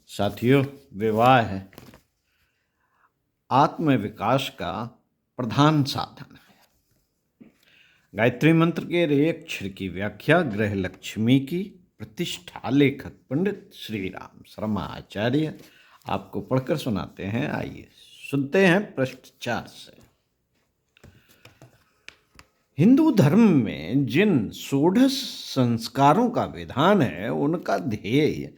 साथियों, विवाह आत्म विकास का प्रधान साधन है। गायत्री मंत्र के रे अक्षर की व्याख्या गृह लक्ष्मी की प्रतिष्ठा लेखक पंडित श्री राम शर्मा आचार्य आपको पढ़कर सुनाते हैं। आइए सुनते हैं पृष्ठ 4 से। हिंदू धर्म में जिन 16 संस्कारों का विधान है, उनका ध्येय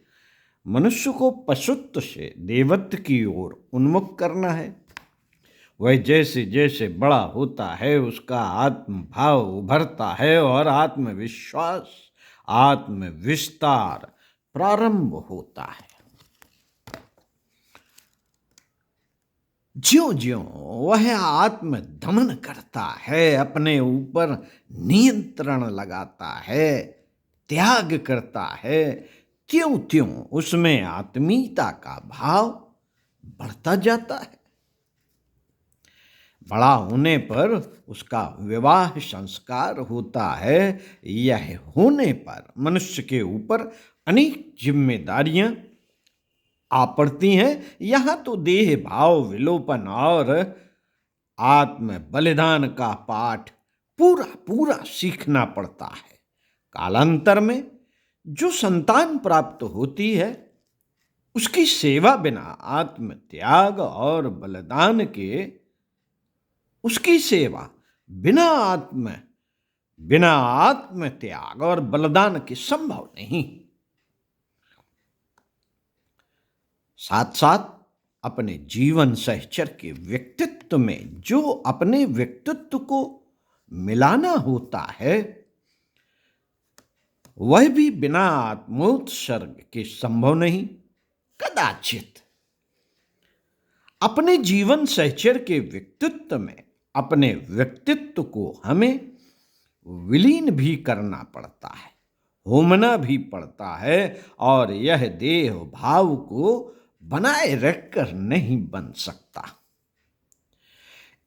मनुष्य को पशुत्व से देवत्व की ओर उन्मुख करना है। वह जैसे जैसे बड़ा होता है, उसका आत्म भाव उभरता है और आत्मविश्वास, आत्म विस्तार प्रारंभ होता है। ज्यों ज्यों वह आत्म दमन करता है, अपने ऊपर नियंत्रण लगाता है, त्याग करता है, त्यों त्यों उसमें आत्मीयता का भाव बढ़ता जाता है। बड़ा होने पर उसका विवाह संस्कार होता है। यह होने पर मनुष्य के ऊपर अनेक जिम्मेदारियां आ पड़ती हैं। यहाँ तो देह भाव विलोपन और आत्म बलिदान का पाठ पूरा पूरा सीखना पड़ता है। कालांतर में जो संतान प्राप्त होती है, उसकी सेवा बिना आत्म त्याग और बलिदान के, उसकी सेवा बिना आत्म त्याग और बलिदान के संभव नहीं। साथ साथ अपने जीवन सहचर के व्यक्तित्व में जो अपने व्यक्तित्व को मिलाना होता है, वह भी बिना आत्मोत्सर्ग के संभव नहीं। कदाचित अपने जीवन सहचर के व्यक्तित्व में अपने व्यक्तित्व को हमें विलीन भी करना पड़ता है, होमना भी पड़ता है, और यह देह भाव को बनाए रखकर नहीं बन सकता।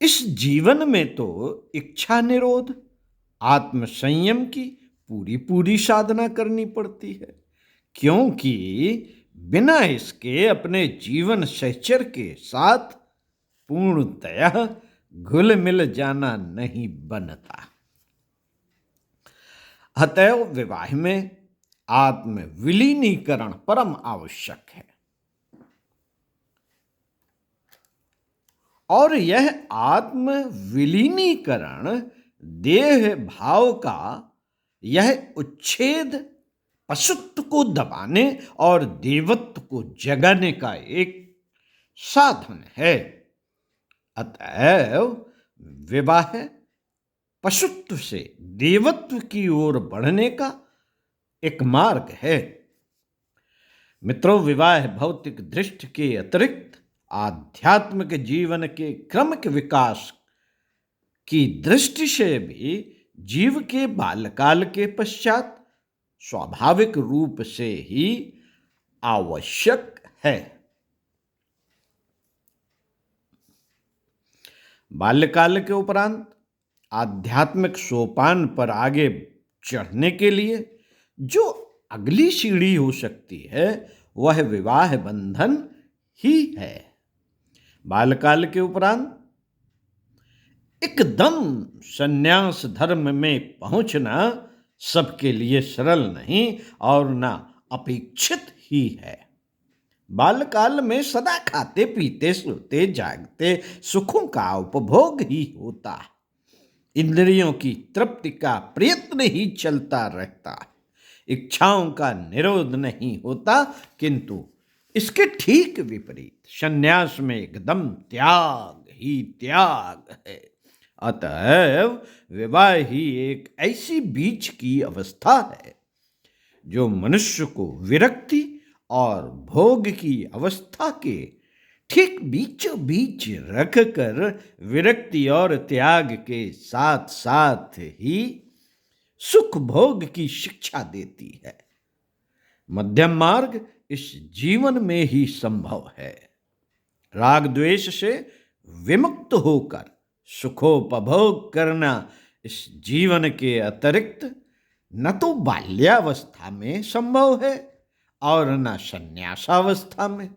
इस जीवन में तो इच्छा निरोध, आत्म संयम की पूरी पूरी साधना करनी पड़ती है, क्योंकि बिना इसके अपने जीवन सहचर के साथ पूर्णतया घुल मिल जाना नहीं बनता। अतएव विवाह में आत्म विलीनीकरण परम आवश्यक है, और यह आत्म विलीनीकरण देह भाव का यह उच्छेद पशुत्व को दबाने और देवत्व को जगाने का एक साधन है। अतएव विवाह पशुत्व से देवत्व की ओर बढ़ने का एक मार्ग है। मित्रों, विवाह भौतिक दृष्टि के अतिरिक्त आध्यात्मिक जीवन के क्रमिक विकास की दृष्टि से भी जीव के बाल्यकाल के पश्चात स्वाभाविक रूप से ही आवश्यक है। बाल्यकाल के उपरांत आध्यात्मिक सोपान पर आगे चढ़ने के लिए जो अगली सीढ़ी हो सकती है, वह विवाह बंधन ही है। बाल्यकाल के उपरांत एकदम संन्यास धर्म में पहुंचना सबके लिए सरल नहीं और ना अपेक्षित ही है। बाल्यकाल में सदा खाते पीते सोते जागते सुखों का उपभोग ही होता है। इंद्रियों की तृप्ति का प्रयत्न ही चलता रहता है। इच्छाओं का निरोध नहीं होता, किंतु इसके ठीक विपरीत संन्यास में एकदम त्याग ही त्याग है। अतएव विवाह ही एक ऐसी बीच की अवस्था है जो मनुष्य को विरक्ति और भोग की अवस्था के ठीक बीचों बीच रखकर विरक्ति और त्याग के साथ साथ ही सुख भोग की शिक्षा देती है। मध्यम मार्ग इस जीवन में ही संभव है। राग द्वेष से विमुक्त होकर सुखोपभोग करना इस जीवन के अतिरिक्त न तो बाल्यावस्था में संभव है और न संन्यासावस्था में।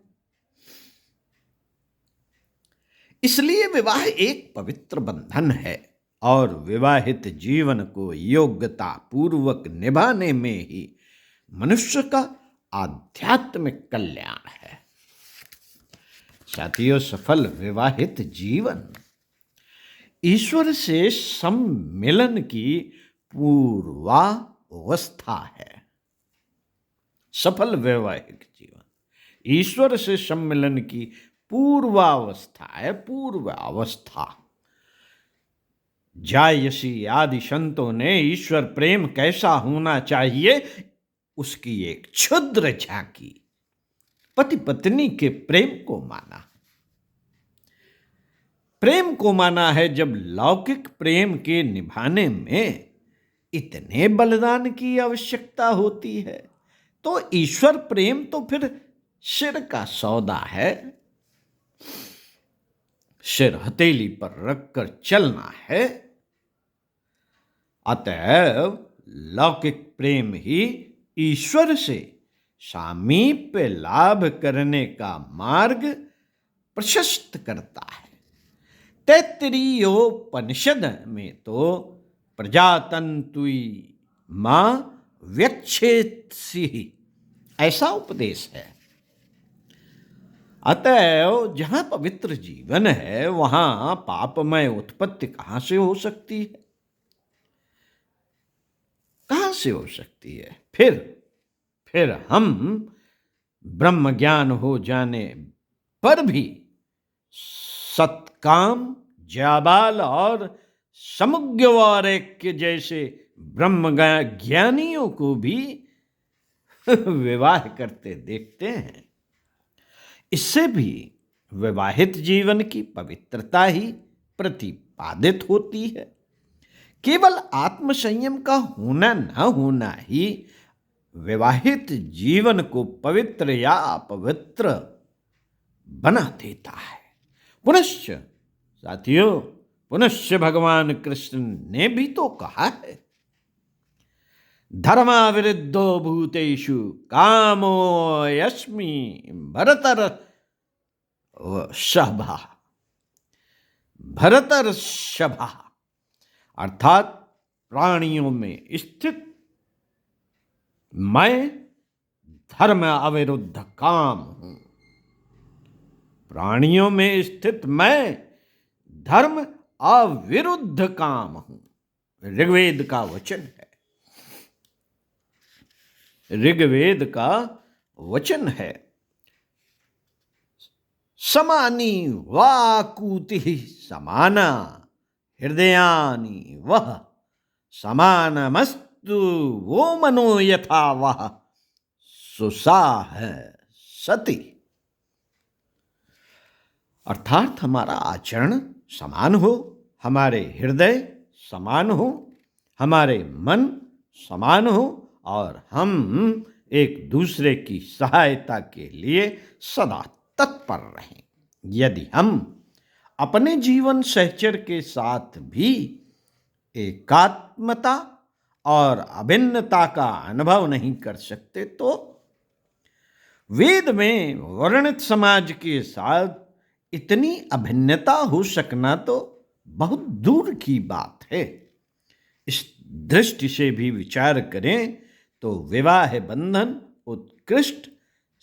इसलिए विवाह एक पवित्र बंधन है और विवाहित जीवन को योग्यता पूर्वक निभाने में ही मनुष्य का आध्यात्मिक कल्याण है। साथियों, सफल विवाहित जीवन ईश्वर से सम्मिलन की पूर्वावस्था है। सफल वैवाहिक जीवन ईश्वर से सम्मिलन की पूर्वावस्था है। पूर्वावस्था जायसी आदि संतों ने ईश्वर प्रेम कैसा होना चाहिए उसकी एक क्षुद्र झांकी पति पत्नी के प्रेम को माना। प्रेम को माना है जब लौकिक प्रेम के निभाने में इतने बलिदान की आवश्यकता होती है, तो ईश्वर प्रेम तो फिर सिर का सौदा है। सिर हथेली पर रखकर चलना है। अतएव लौकिक प्रेम ही ईश्वर से सामीप्य लाभ करने का मार्ग प्रशस्त करता है। तैत्तिरीयोपनिषद में तो प्रजातंतुई मां व्यक्षेत्सि ऐसा उपदेश है। अतएव जहां पवित्र जीवन है वहां पापमय उत्पत्ति कहां से हो सकती है? कहां से हो सकती है? फिर हम ब्रह्म ज्ञान हो जाने पर भी सत्काम, जाबाल और समुग्यवारेक्य जैसे ब्रह्म ज्ञानियों को भी विवाह करते देखते हैं। इससे भी विवाहित जीवन की पवित्रता ही प्रतिपादित होती है। केवल आत्मसंयम का होना न होना ही विवाहित जीवन को पवित्र या अपवित्र बना देता है। पुनश्च साथियों, पुनश्च भगवान कृष्ण ने भी तो कहा है, धर्माविरुद्धो भूतेषु कामो यस्मि भरतर्षभा, अर्थात प्राणियों में स्थित मैं धर्म अविरुद्ध काम हूं। प्राणियों में स्थित मैं धर्म अविरुद्ध काम हूं। ऋग्वेद का वचन है। ऋग्वेद का वचन है, समानी वाकूति समाना हृदयानि वह समानमस्तु वो मनो यथा वह सुसाह सति। अर्थात हमारा आचरण समान हो, हमारे हृदय समान हो, हमारे मन समान हो और हम एक दूसरे की सहायता के लिए सदा तत्पर रहें। यदि हम अपने जीवन सहचर के साथ भी एकात्मता और अभिन्नता का अनुभव नहीं कर सकते तो वेद में वर्णित समाज के साथ इतनी अभिन्नता हो सकना तो बहुत दूर की बात है। इस दृष्टि से भी विचार करें तो विवाह बंधन उत्कृष्ट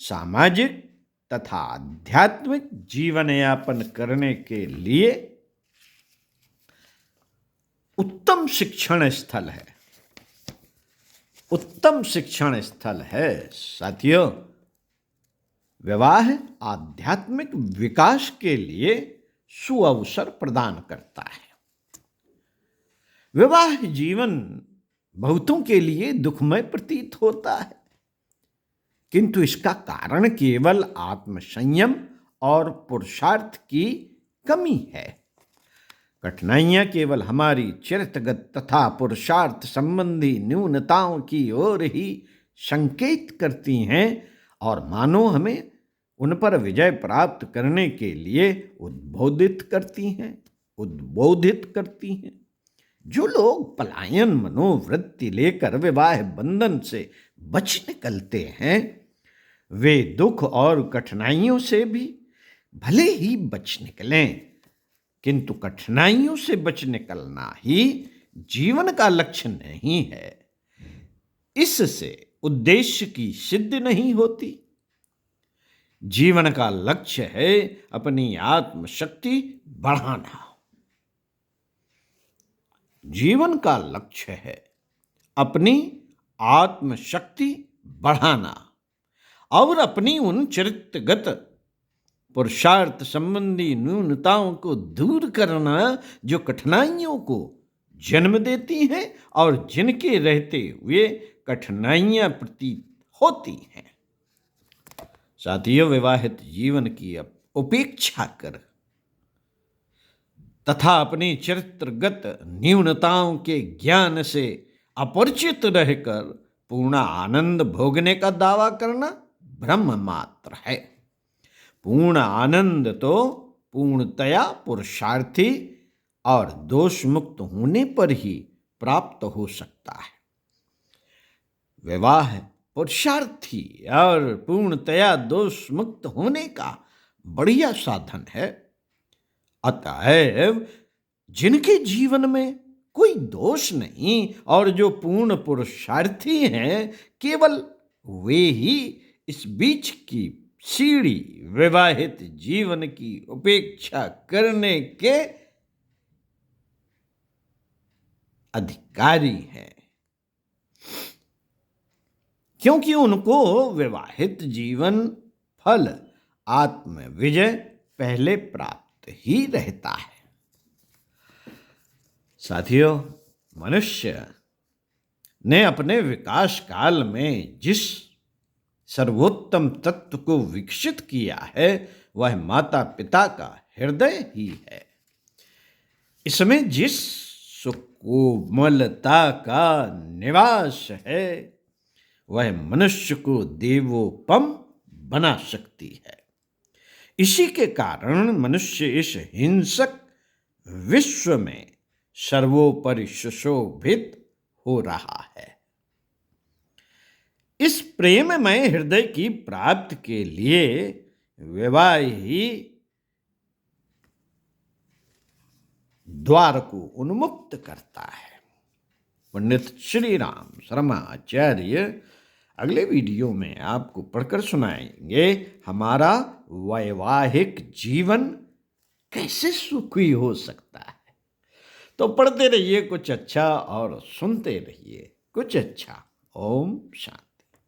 सामाजिक तथा आध्यात्मिक जीवन यापन करने के लिए उत्तम शिक्षण स्थल है। उत्तम शिक्षण स्थल है। साथियों, विवाह आध्यात्मिक विकास के लिए सुअवसर प्रदान करता है। विवाह जीवन बहुतों के लिए दुखमय प्रतीत होता है, किंतु इसका कारण केवल आत्मसंयम और पुरुषार्थ की कमी है। कठिनाइयां केवल हमारी चरित्रगत तथा पुरुषार्थ संबंधी न्यूनताओं की ओर ही संकेत करती हैं और मानो हमें उन पर विजय प्राप्त करने के लिए उद्बोधित करती हैं। जो लोग पलायन मनोवृत्ति लेकर विवाह बंधन से बच निकलते हैं, वे दुख और कठिनाइयों से भी भले ही बच निकलें, किंतु कठिनाइयों से बच निकलना ही जीवन का लक्ष्य नहीं है। इससे उद्देश्य की सिद्धि नहीं होती। जीवन का लक्ष्य है अपनी आत्मशक्ति बढ़ाना। जीवन का लक्ष्य है अपनी आत्मशक्ति बढ़ाना और अपनी उन चरित्रगत पुरुषार्थ संबंधी न्यूनताओं को दूर करना जो कठिनाइयों को जन्म देती हैं और जिनके रहते हुए कठिनाइयां प्रतीत होती हैं। साथियों, विवाहित जीवन की उपेक्षा कर तथा अपनी चरित्रगत न्यूनताओं के ज्ञान से अपरिचित रहकर पूर्ण आनंद भोगने का दावा करना भ्रम मात्र है। पूर्ण आनंद तो पूर्णतया पुरुषार्थी और दोष मुक्त होने पर ही प्राप्त हो सकता है। विवाह पुरुषार्थी और पूर्णतया दोष मुक्त होने का बढ़िया साधन है। अतएव जिनके जीवन में कोई दोष नहीं और जो पूर्ण पुरुषार्थी हैं, केवल वे ही इस बीच की सीढ़ी विवाहित जीवन की उपेक्षा करने के अधिकारी हैं, क्योंकि उनको विवाहित जीवन फल आत्म विजय पहले प्राप्त ही रहता है। साथियों, मनुष्य ने अपने विकास काल में जिस सर्वोत्तम तत्व को विकसित किया है वह माता पिता का हृदय ही है। इसमें जिस सुकोमलता का निवास है वह मनुष्य को देवोपम बना सकती है। इसी के कारण मनुष्य इस हिंसक विश्व में सर्वोपरि सुशोभित हो रहा है। इस प्रेममय हृदय की प्राप्ति के लिए विवाह ही द्वार को उन्मुक्त करता है। पंडित श्री राम शर्मा आचार्य अगले वीडियो में आपको पढ़कर सुनाएंगे हमारा वैवाहिक जीवन कैसे सुखी हो सकता है। तो पढ़ते रहिए कुछ अच्छा और सुनते रहिए कुछ अच्छा। ओम शांति।